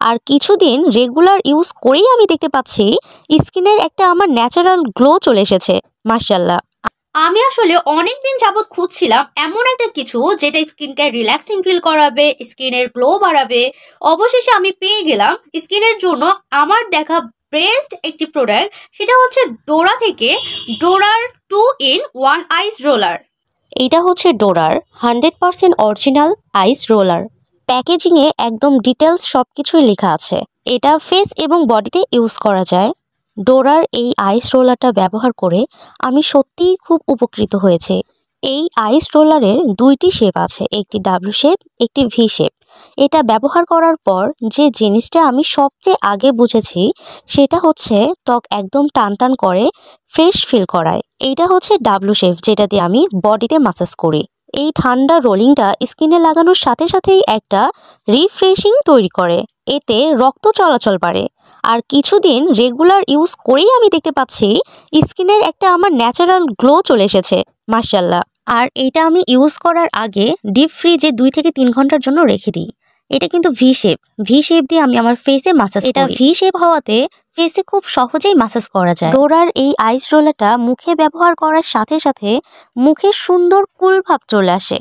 আর কিছুদিন regular use করেই আমি দেখতে পাচ্ছি স্কিনের একটা আমার ন্যাচারাল গ্লো চলে এসেছে, মাশাআল্লাহ। আমি আসলে অনেকদিন যাবত খুঁজছিলাম এমন একটা কিছু যেটা স্কিনকে রিল্যাক্সিং ফিল করাবে, স্কিনের গ্লো বাড়াবে। অবশেষে আমি পেয়ে গেলাম স্কিনের জন্য আমার দেখা বেস্ট একটি প্রোডাক্ট। সেটা হচ্ছে ডোরা থেকে ডোরার 2-in-1 আইস রোলার। এইটা হচ্ছে ডোরার 100% অরিজিনাল আইস রোলার। প্যাকেজিংয়ে একদম ডিটেলস সব কিছুই লেখা আছে। এটা ফেস এবং বডিতে ইউজ করা যায়। ডোরার এই আইস রোলারটা ব্যবহার করে আমি সত্যিই খুব উপকৃত হয়েছে। এই আইস রোলারের দুইটি শেপ আছে, একটি ডাব্লিউ শেপ, একটি ভি শেপ। এটা ব্যবহার করার পর যে জিনিসটা আমি সবচেয়ে আগে বুঝেছি সেটা হচ্ছে ত্বক একদম টান টান করে, ফ্রেশ ফিল করায়। এইটা হচ্ছে ডাব্লিউ শেপ, যেটা দিয়ে আমি বডিতে মাসাজ করি। এই ঠান্ডা রোলিংটা স্কিনে লাগানোর সাথে সাথেই একটা রিফ্রেশিং তৈরি করে, এতে রক্ত চলাচল বাড়ে। আর কিছুদিন রেগুলার ইউজ করেই আমি দেখতে পাচ্ছি স্কিনের একটা আমার ন্যাচারাল গ্লো চলে এসেছে, মাশাআল্লাহ। আর এটা আমি ইউজ করার আগে ডিপ ফ্রিজে 2 থেকে 3 ঘন্টার জন্য রেখে দিই। এটা কিন্তু ভি শেপ দিয়ে আমি আমার ফেসে মাসাজ করি। এটা ভি শেপ হওয়াতে ফেসে খুব সহজেই মাসাজ করা যায়। ডোরার এই আইস রোলারটা মুখে ব্যবহার করার সাথে সাথে মুখে সুন্দর কুল ভাব চলে আসে।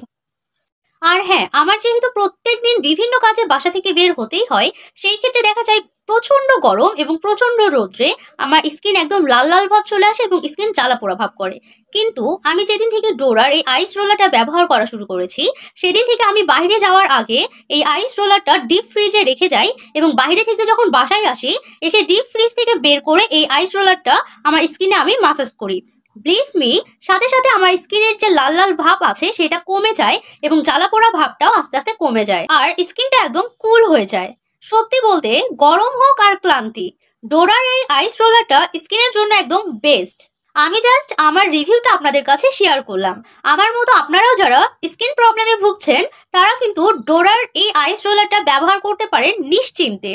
আর হ্যাঁ, আমার যেহেতু প্রত্যেকদিন বিভিন্ন কাজে বাসা থেকে বের হতেই হয়, সেই ক্ষেত্রে দেখা যায় প্রচন্ড গরম এবং প্রচন্ড রোদ্রে আমার স্কিন একদম লাল লাল ভাব চলে আসে এবং স্কিন জ্বালা পোড়া ভাব করে। কিন্তু আমি যেদিন থেকে ডোরার এই আইস রোলারটা ব্যবহার করা শুরু করেছি, সেদিন থেকে আমি বাইরে যাওয়ার আগে এই আইস রোলারটা ডিপ ফ্রিজে রেখে যাই এবং বাইরে থেকে যখন বাসায় আসি এসে ডিপ ফ্রিজ থেকে বের করে এই আইস রোলারটা আমার স্কিনে আমি মাসাজ করি। বিলিভ মি, সাথে সাথে আমার স্কিনের যে লাল লাল ভাব আছে সেটা কমে যায় এবং জ্বালা পোড়া ভাবটাও আস্তে আস্তে কমে যায় আর স্কিনটা একদম কুল হয়ে যায়। সত্যি বলতে, গরম হোক আর ক্লান্তি, ডোরার এই আইস রোলারটা স্কিনের জন্য একদম বেস্ট। আমি জাস্ট আমার রিভিউটা আপনাদের কাছে শেয়ার করলাম। আমার মতো আপনারাও যারা স্কিন প্রবলেমে ভুগছেন তারা কিন্তু ডোরার এই আইস রোলারটা ব্যবহার করতে পারেন নিশ্চিন্তে।